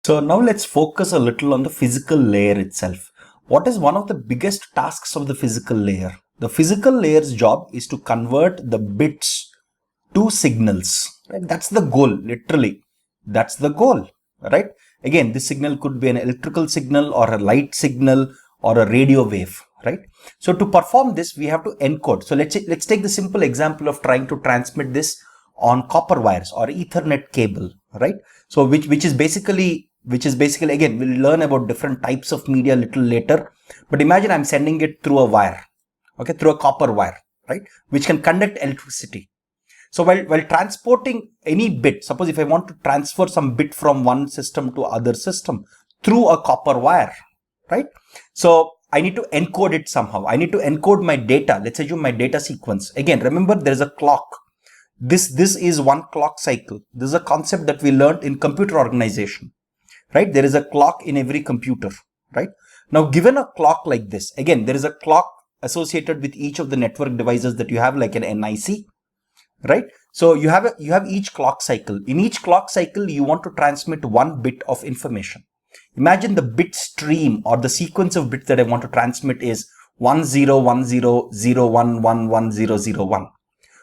So now let's focus a little on the physical layer itself. What is one of the biggest tasks of the physical layer? The physical layer's job is to convert the bits to signals. Right? That's the goal, literally. That's the goal, right? Again, this signal could be an electrical signal or a light signal or a radio wave, right? So to perform this, we have to encode. So let's take the simple example of trying to transmit this on copper wires or Ethernet cable, right? So which is basically again, we'll learn about different types of media a little later. But imagine I'm sending it through a wire, okay, through a copper wire, right, which can conduct electricity. So while transporting any bit, suppose if I want to transfer some bit from one system to other system through a copper wire, right? So I need to encode it somehow. I need to encode my data. Let's assume my data sequence. Again, remember there's a clock. This is one clock cycle. This is a concept that we learned in computer organization, right? There is a clock in every computer, right? Now, given a clock like this, again, there is a clock associated with each of the network devices that you have, like an NIC, right? So you have each clock cycle. In each clock cycle, you want to transmit one bit of information. Imagine the bit stream or the sequence of bits that I want to transmit is 101001110001.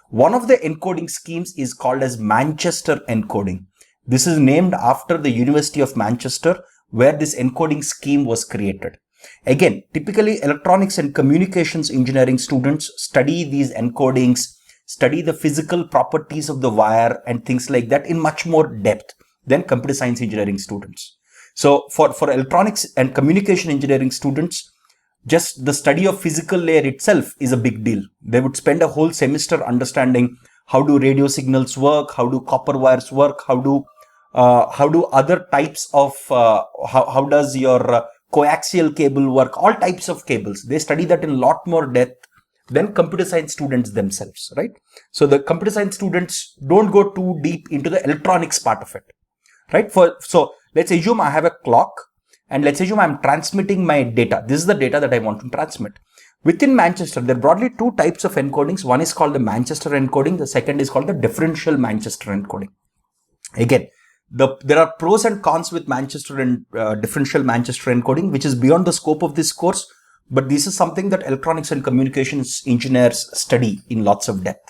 One of the encoding schemes is called as Manchester encoding. This is named after the University of Manchester, where this encoding scheme was created. Again, typically electronics and communications engineering students study these encodings, study the physical properties of the wire and things like that in much more depth than computer science engineering students. So for electronics and communication engineering students, just the study of physical layer itself is a big deal. They would spend a whole semester understanding how do radio signals work, how do copper wires work, how do other types of, how does your coaxial cable work, all types of cables. They study that in a lot more depth than computer science students themselves, right? So the computer science students don't go too deep into the electronics part of it, right? So let's assume I have a clock and let's assume I'm transmitting my data. This is the data that I want to transmit. Within Manchester, there are broadly two types of encodings. One is called the Manchester encoding. The second is called the differential Manchester encoding. Again, there are pros and cons with Manchester and differential Manchester encoding, which is beyond the scope of this course. But this is something that electronics and communications engineers study in lots of depth.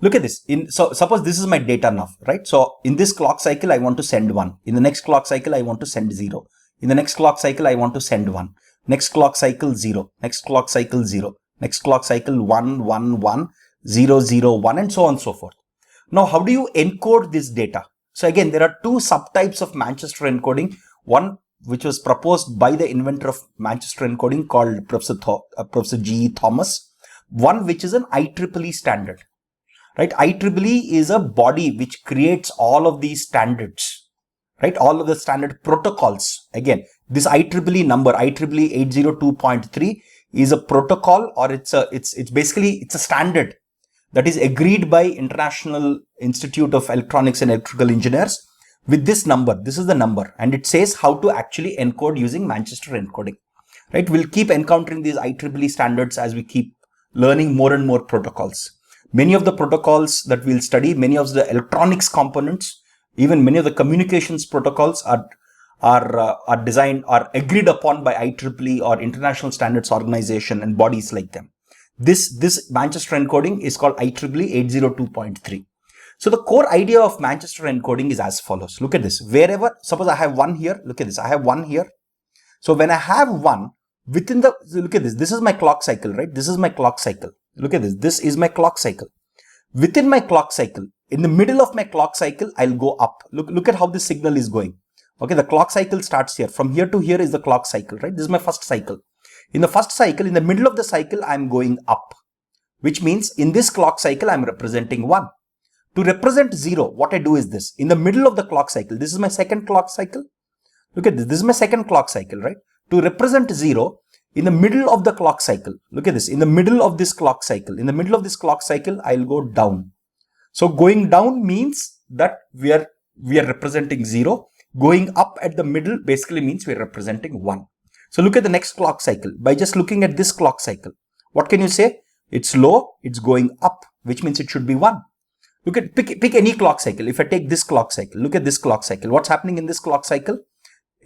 Look at this. So suppose this is my data now, right? So in this clock cycle, I want to send 1. In the next clock cycle, I want to send 0. In the next clock cycle, I want to send 1. Next clock cycle, 0. Next clock cycle, 0. Next clock cycle, 1, 1, 1, 0, 0, 1, and so on and so forth. Now, how do you encode this data? So again, there are two subtypes of Manchester encoding. One which was proposed by the inventor of Manchester encoding called Professor G. Thomas. One which is an IEEE standard, right? IEEE is a body which creates all of these standards, right? All of the standard protocols. Again, this IEEE number, IEEE 802.3 is a protocol, or it's basically a standard that is agreed by International Institute of Electronics and Electrical Engineers with this number. This is the number, and it says how to actually encode using Manchester encoding, right? We'll keep encountering these IEEE standards as we keep learning more and more protocols. Many of the protocols that we'll study, many of the electronics components, even many of the communications protocols are designed, are agreed upon by IEEE or International Standards Organization and bodies like them. This Manchester encoding is called IEEE 802.3. So the core idea of Manchester encoding is as follows. Look at this. Wherever, suppose I have 1 here. Look at this. I have 1 here. So when I have 1 within the, look at this. This is my clock cycle, right? This is my clock cycle. Look at this. This is my clock cycle. Within my clock cycle, in the middle of my clock cycle, I'll go up. Look at how this signal is going. Okay, the clock cycle starts here. From here to here is the clock cycle, right? This is my first cycle. In the first cycle, in the middle of the cycle, I'm going up, which means in this clock cycle, I'm representing 1. To represent 0, what I do is this. In the middle of the clock cycle, this is my second clock cycle. Look at this. This is my second clock cycle, right? To represent 0, in the middle of the clock cycle, look at this. In the middle of this clock cycle, I'll go down. So going down means that we are representing 0. Going up at the middle basically means we are representing 1. So look at the next clock cycle. By just looking at this clock cycle, what can you say? It's low, it's going up, which means it should be 1. Look at, pick any clock cycle. If I take this clock cycle, look at this clock cycle. What's happening in this clock cycle?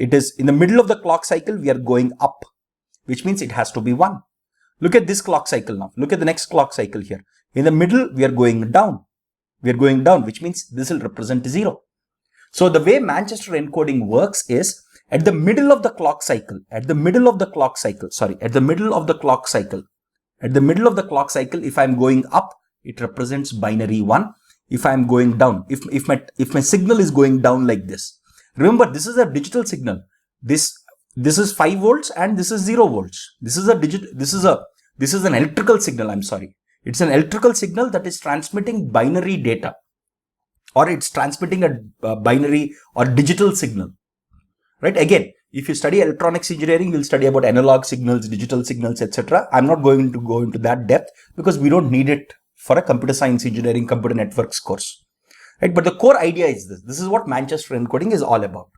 it is in the middle of the clock cycle, we are going up, which means it has to be 1. Look at this clock cycle now. Look at the next clock cycle here. In the middle, we are going down. We are going down, which means this will represent 0. So the way Manchester encoding works is at the middle of the clock cycle, if I'm going up, it represents binary 1. If I'm going down, if my signal is going down like this, remember this is a digital signal. This is 5 volts and this is 0 volts. This is an electrical signal. I'm sorry. It's an electrical signal that is transmitting binary data, or it's transmitting a binary or digital signal, right? Again, if you study electronics engineering, you'll study about analog signals, digital signals, etc. I'm not going to go into that depth because we don't need it for a computer science engineering, computer networks course, right? But the core idea is this. This is what Manchester encoding is all about.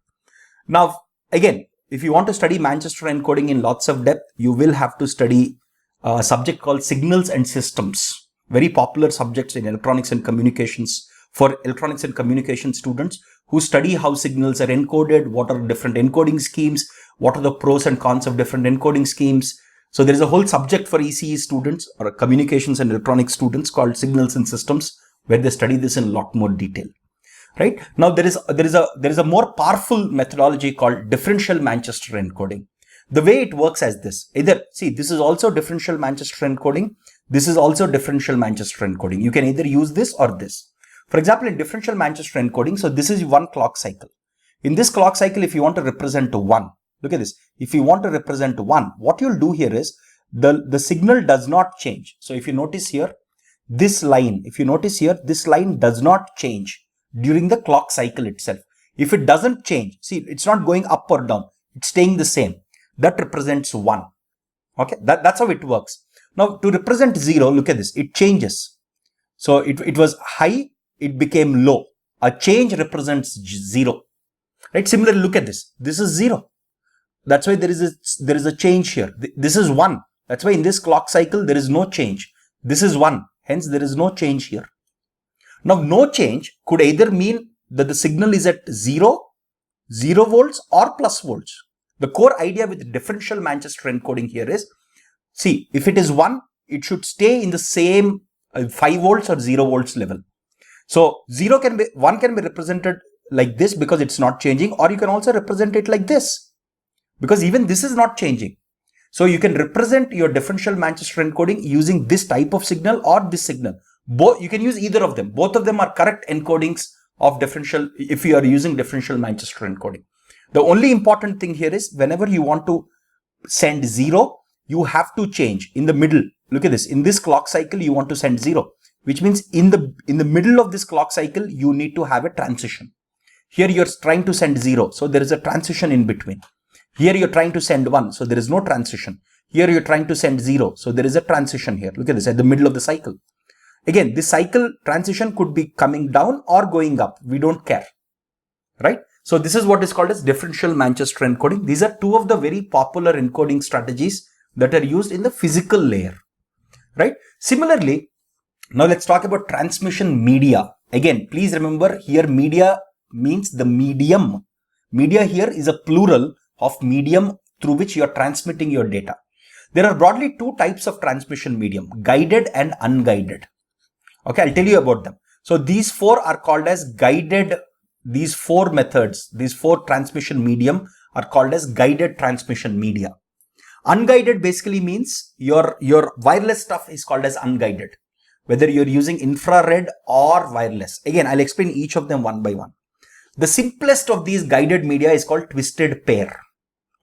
Now, again, if you want to study Manchester encoding in lots of depth, you will have to study a subject called signals and systems. Very popular subjects in electronics and communications for electronics and communication students who study how signals are encoded, what are different encoding schemes, what are the pros and cons of different encoding schemes. So there is a whole subject for ECE students or communications and electronics students called signals and systems, where they study this in a lot more detail. Right now, there is a more powerful methodology called differential Manchester encoding. The way it works as this: either see, this is also differential Manchester encoding. This is also differential Manchester encoding. You can either use this or this. For example, in differential Manchester encoding, so this is one clock cycle. In this clock cycle, if you want to represent 1, look at this. If you want to represent 1, what you'll do here is the signal does not change. So if you notice here, this line does not change during the clock cycle itself. If it doesn't change, see, it's not going up or down, it's staying the same. That represents 1. Okay, that's how it works. Now to represent 0, look at this, it changes. So it was high, it became low. A change represents 0. Right? Similarly, look at this. This is 0. That's why there is a change here. This is 1. That's why in this clock cycle there is no change. This is 1. Hence there is no change here. Now no change could either mean that the signal is at 0 volts or plus volts. The core idea with differential Manchester encoding here is, see, if it is 1, it should stay in the same 5 volts or 0 volts level. So 1 can be represented like this because it's not changing, or you can also represent it like this because even this is not changing. So you can represent your differential Manchester encoding using this type of signal or this signal. Both, you can use either of them. Both of them are correct encodings of differential if you are using differential Manchester encoding. The only important thing here is whenever you want to send 0, you have to change in the middle. Look at this. In this clock cycle, you want to send 0, which means in the middle of this clock cycle, you need to have a transition. Here you're trying to send 0, so there is a transition in between. Here you're trying to send 1, so there is no transition. Here you're trying to send 0, so there is a transition here. Look at this, at the middle of the cycle. Again, this cycle transition could be coming down or going up. We don't care, right? So this is what is called as differential Manchester encoding. These are two of the very popular encoding strategies that are used in the physical layer, right? Similarly, now let's talk about transmission media. Again, please remember here media means the medium. Media here is a plural of medium through which you are transmitting your data. There are broadly two types of transmission medium, guided and unguided. Okay, I'll tell you about them. So these four are called as guided. These four methods, these four transmission medium are called as guided transmission media. Unguided basically means your wireless stuff is called as unguided, whether you're using infrared or wireless. Again, I'll explain each of them one by one. The simplest of these guided media is called twisted pair.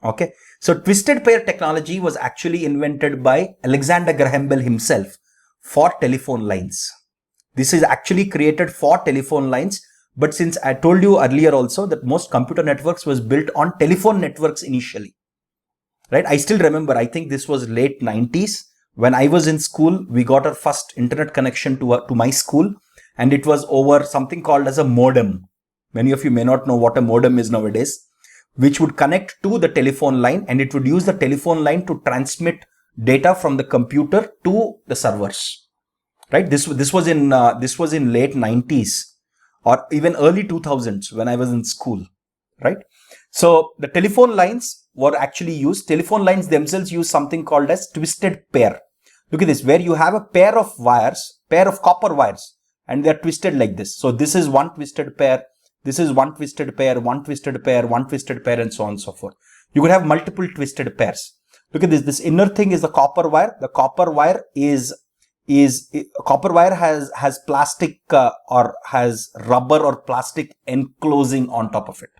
Okay, so twisted pair technology was actually invented by Alexander Graham Bell himself for telephone lines. This is actually created for telephone lines, but since I told you earlier also that most computer networks was built on telephone networks initially, right? I still remember, I think this was late 90s. When I was in school, we got our first internet connection to my school, and it was over something called as a modem. Many of you may not know what a modem is nowadays, which would connect to the telephone line, and it would use the telephone line to transmit data from the computer to the servers. Right? This was in late 90s or even early 2000s when I was in school. Right? So the telephone lines were actually used. Telephone lines themselves use something called as twisted pair. Look at this, where you have a pair of wires, pair of copper wires, and they're twisted like this. So this is one twisted pair, this is one twisted pair, one twisted pair, one twisted pair, and so on and so forth. You could have multiple twisted pairs. Look at this. This inner thing is the copper wire. The copper wire copper wire has plastic or has rubber or plastic enclosing on top of it.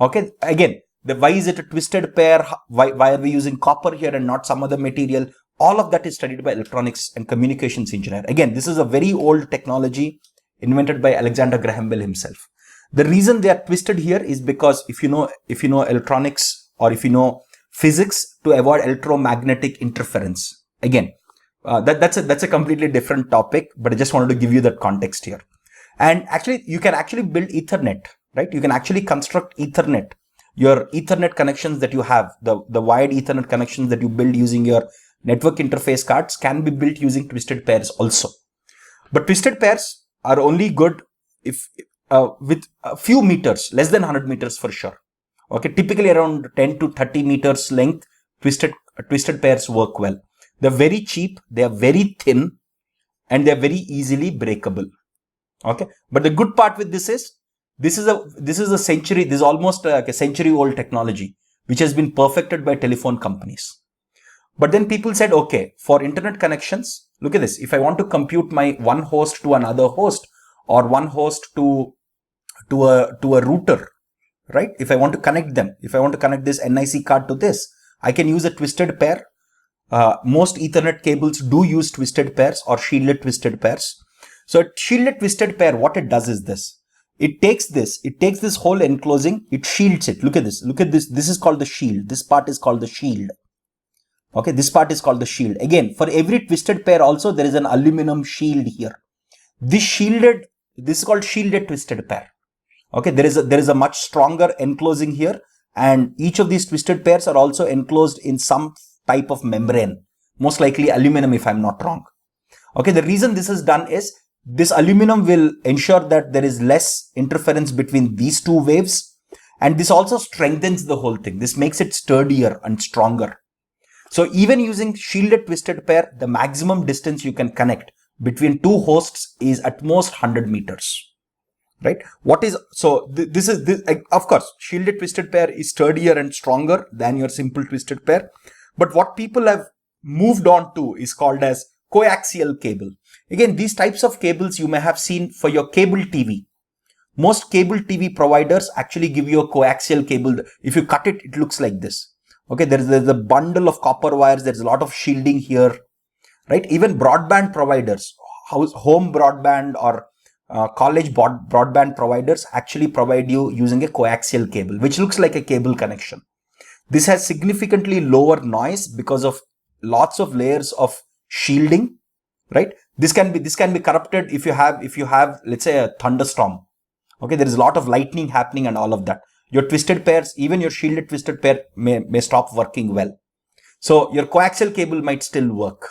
Okay. Again, why is it a twisted pair? Why are we using copper here and not some other material? All of that is studied by electronics and communications engineer. Again, this is a very old technology invented by Alexander Graham Bell himself. The reason they are twisted here is because if you know electronics or if you know physics, to avoid electromagnetic interference. Again, that's a completely different topic, but I just wanted to give you that context here. And actually, you can actually build Ethernet, right? You can actually construct Ethernet. Your Ethernet connections that you have, the wired Ethernet connections that you build using your network interface cards can be built using twisted pairs also. But twisted pairs are only good if with a few meters, less than 100 meters for sure. Okay, typically around 10 to 30 meters length, twisted pairs work well. They're very cheap, they are very thin, and they're very easily breakable. Okay, but the good part with this is this is almost like a century old technology which has been perfected by telephone companies. But then people said, okay, for internet connections, look at this. If I want to compute my one host to another host or one host to a router, right? If I want to connect them, if I want to connect this NIC card to this, I can use a twisted pair. Most Ethernet cables do use twisted pairs or shielded twisted pairs. So a shielded twisted pair, what it does is this. It takes this whole enclosing, it shields it. Look at this. This is called the shield. This part is called the shield. Okay, this part is called the shield. Again, for every twisted pair also, there is an aluminum shield here. This is called shielded twisted pair. Okay, there is a much stronger enclosing here, and each of these twisted pairs are also enclosed in some type of membrane, most likely aluminum if I'm not wrong. Okay, the reason this is done is this aluminum will ensure that there is less interference between these two waves, and this also strengthens the whole thing. This makes it sturdier and stronger. So even using shielded twisted pair, the maximum distance you can connect between two hosts is at most 100 meters. Right? Of course, shielded twisted pair is sturdier and stronger than your simple twisted pair. But what people have moved on to is called as coaxial cable. Again, these types of cables you may have seen for your cable TV. Most cable TV providers actually give you a coaxial cable. If you cut it, it looks like this. Okay, there's a bundle of copper wires. There's a lot of shielding here, right? Even broadband providers, home broadband or college broadband providers actually provide you using a coaxial cable, which looks like a cable connection. This has significantly lower noise because of lots of layers of shielding, right? This can be corrupted if you have, let's say, a thunderstorm. Okay, there is a lot of lightning happening and all of that. Your twisted pairs, even your shielded twisted pair may stop working well. So your coaxial cable might still work,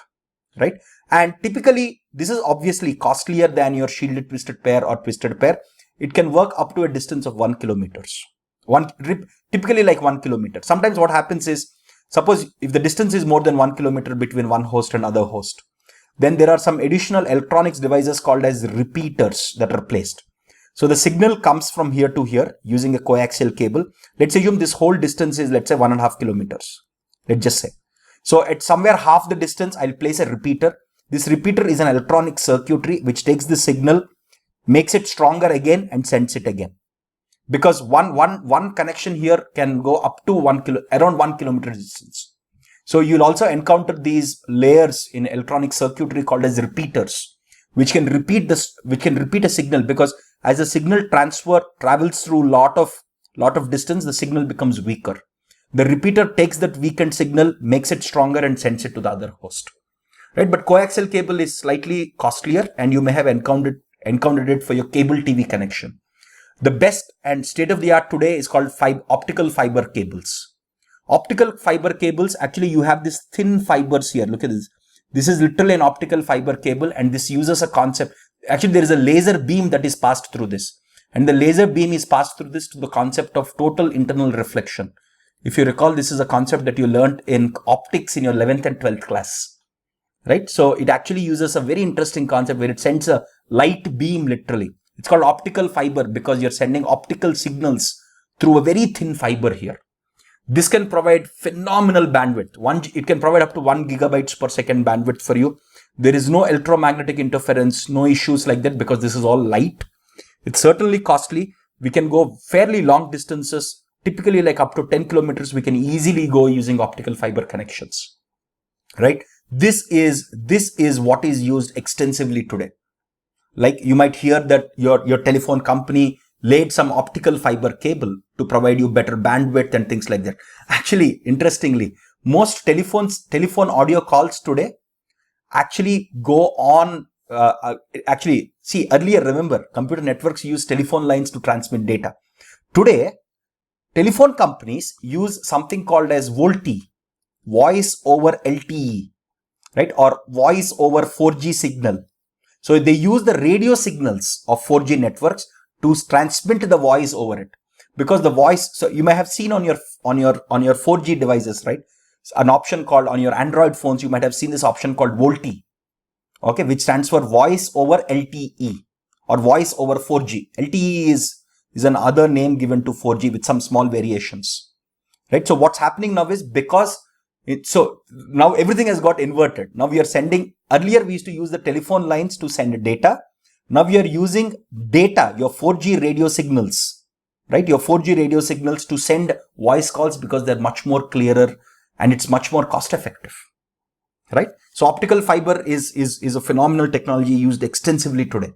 right? And typically, this is obviously costlier than your shielded twisted pair or twisted pair. It can work up to a distance of 1 kilometer. Typically like 1 kilometer. Sometimes what happens is, suppose if the distance is more than 1 kilometer between one host and other host, then there are some additional electronics devices called as repeaters that are placed. So the signal comes from here to here using a coaxial cable. Let's assume this whole distance is, let's say, 1.5 kilometers. Let's just say. So at somewhere half the distance, I'll place a repeater. This repeater is an electronic circuitry which takes the signal, makes it stronger again and sends it again. Because one connection here can go up to around 1 kilometer distance. So you'll also encounter these layers in electronic circuitry called as repeaters, which can repeat a signal, because as the signal travels through lot of distance, the signal becomes weaker. The repeater takes that weakened signal, makes it stronger and sends it to the other host. Right? But coaxial cable is slightly costlier, and you may have encountered it for your cable TV connection. The best and state of the art today is called optical fiber cables. Optical fiber cables, actually you have this thin fibers here. Look at this. This is literally an optical fiber cable, and this uses a concept. Actually, there is a laser beam that is passed through this. And the laser beam is passed through this to the concept of total internal reflection. If you recall, this is a concept that you learned in optics in your 11th and 12th class, right? So it actually uses a very interesting concept where it sends a light beam literally. It's called optical fiber because you're sending optical signals through a very thin fiber here. This can provide phenomenal bandwidth. It can provide up to 1 gigabytes per second bandwidth for you. There is no electromagnetic interference, no issues like that because this is all light. It's certainly costly. We can go fairly long distances, typically like up to 10 kilometers. We can easily go using optical fiber connections, right? This is what is used extensively today. Like you might hear that your telephone company laid some optical fiber cable to provide you better bandwidth and things like that. Actually, interestingly, most telephone audio calls today actually go on. See, earlier, remember, computer networks use telephone lines to transmit data. Today, telephone companies use something called as VoLTE, voice over LTE, right? Or voice over 4G signal. So they use the radio signals of 4G networks to transmit the voice over it, because the voice, so you may have seen on your 4G devices, right? An option called, on your Android phones, you might have seen this option called VoLTE, okay, which stands for voice over LTE or voice over 4G. LTE is an other name given to 4G with some small variations, right? So what's happening now is, because so now everything has got inverted. Now we are sending, earlier we used to use the telephone lines to send data. Now we are using data, your 4G radio signals, right? Your 4G radio signals to send voice calls because they're much more clearer and it's much more cost effective, right? So optical fiber is a phenomenal technology used extensively today.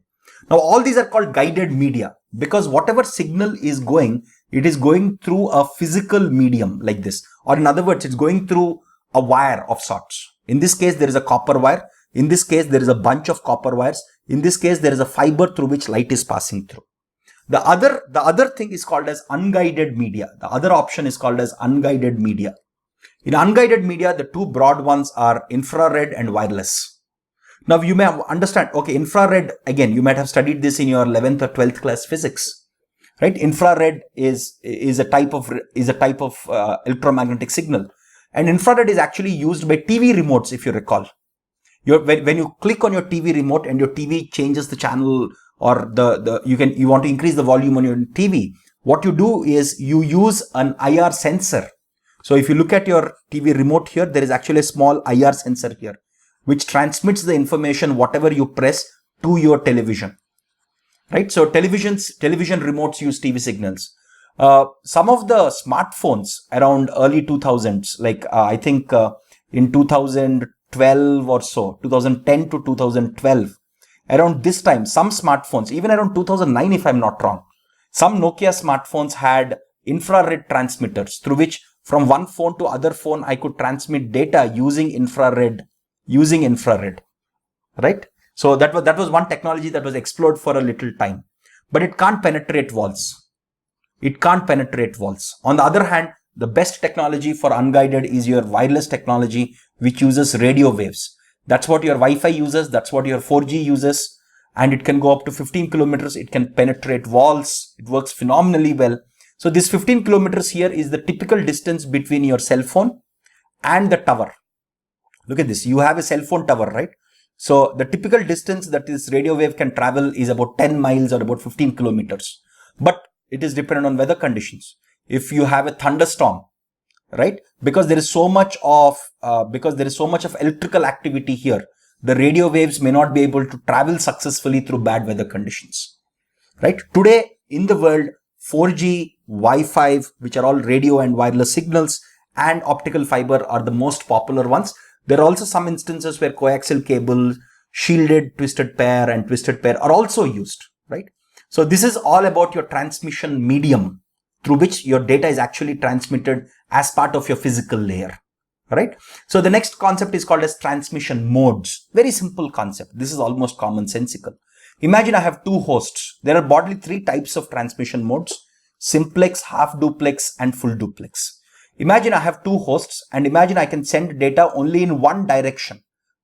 Now all these are called guided media because whatever signal is going, it is going through a physical medium like this, or in other words, it's going through a wire of sorts. In this case, there is a copper wire. In this case, there is a bunch of copper wires. In this case, there is a fiber through which light is passing through. The other thing is called as unguided media. The other option is called as unguided media. In unguided media, the two broad ones are infrared and wireless. Now you may understand, okay, infrared, again, you might have studied this in your 11th or 12th class physics, right? Infrared is a type of electromagnetic signal, and infrared is actually used by TV remotes, if you recall. When you click on your TV remote and your TV changes the channel, or you want to increase the volume on your TV, what you do is you use an IR sensor. So if you look at your TV remote here, there is actually a small IR sensor here, which transmits the information, whatever you press, to your television, right? So television remotes use TV signals. Some of the smartphones around early 2000s, like I think in 2012 or so, 2010 to 2012, around this time, some smartphones, even around 2009 if I'm not wrong, some Nokia smartphones had infrared transmitters through which from one phone to other phone I could transmit data using infrared, right? So that was one technology that was explored for a little time, but it can't penetrate walls. On the other hand, the best technology for unguided is your wireless technology, which uses radio waves. That's what your Wi-Fi uses. That's what your 4G uses. And it can go up to 15 kilometers. It can penetrate walls. It works phenomenally well. So this 15 kilometers here is the typical distance between your cell phone and the tower. Look at this. You have a cell phone tower, right? So the typical distance that this radio wave can travel is about 10 miles or about 15 kilometers. But it is dependent on weather conditions. If you have a thunderstorm, right? Because there is so much of electrical activity here, the radio waves may not be able to travel successfully through bad weather conditions, right? Today in the world, 4G, Wi-Fi, which are all radio and wireless signals, and optical fiber are the most popular ones. There are also some instances where coaxial cable, shielded twisted pair and twisted pair are also used, right? So this is all about your transmission medium through which your data is actually transmitted as part of your physical layer, right? So the next concept is called as transmission modes. Very simple concept. This is almost commonsensical. Imagine I have two hosts. There are broadly three types of transmission modes: simplex, half duplex, and full duplex. Imagine I have two hosts, and imagine I can send data only in one direction.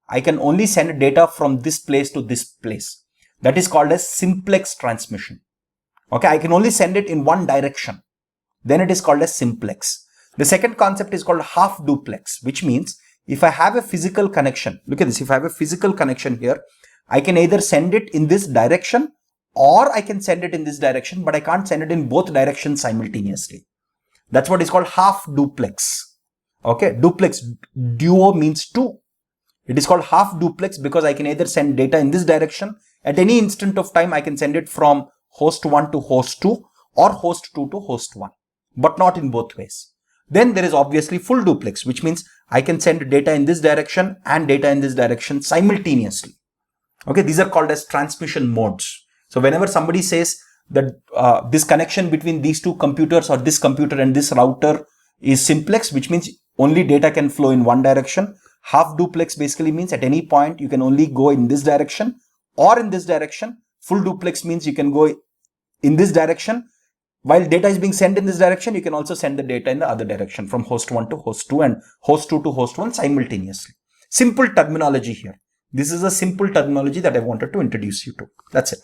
I can only send data from this place to this place. That is called as simplex transmission. Okay, I can only send it in one direction. Then it is called as simplex. The second concept is called half duplex, which means if I have a physical connection, look at this, if I have a physical connection here, I can either send it in this direction or I can send it in this direction, but I can't send it in both directions simultaneously. That's what is called half duplex. Okay, duplex, duo means two. It is called half duplex because I can either send data in this direction. At any instant of time, I can send it from host 1 to host 2 or host 2 to host 1, but not in both ways. Then there is obviously full duplex, which means I can send data in this direction and data in this direction simultaneously. Okay, these are called as transmission modes. So whenever somebody says that this connection between these two computers or this computer and this router is simplex, which means only data can flow in one direction. Half duplex basically means at any point you can only go in this direction or in this direction. Full duplex means you can go in this direction. While data is being sent in this direction, you can also send the data in the other direction from host 1 to host 2 and host 2 to host 1 simultaneously. Simple terminology here. This is a simple terminology that I wanted to introduce you to. That's it.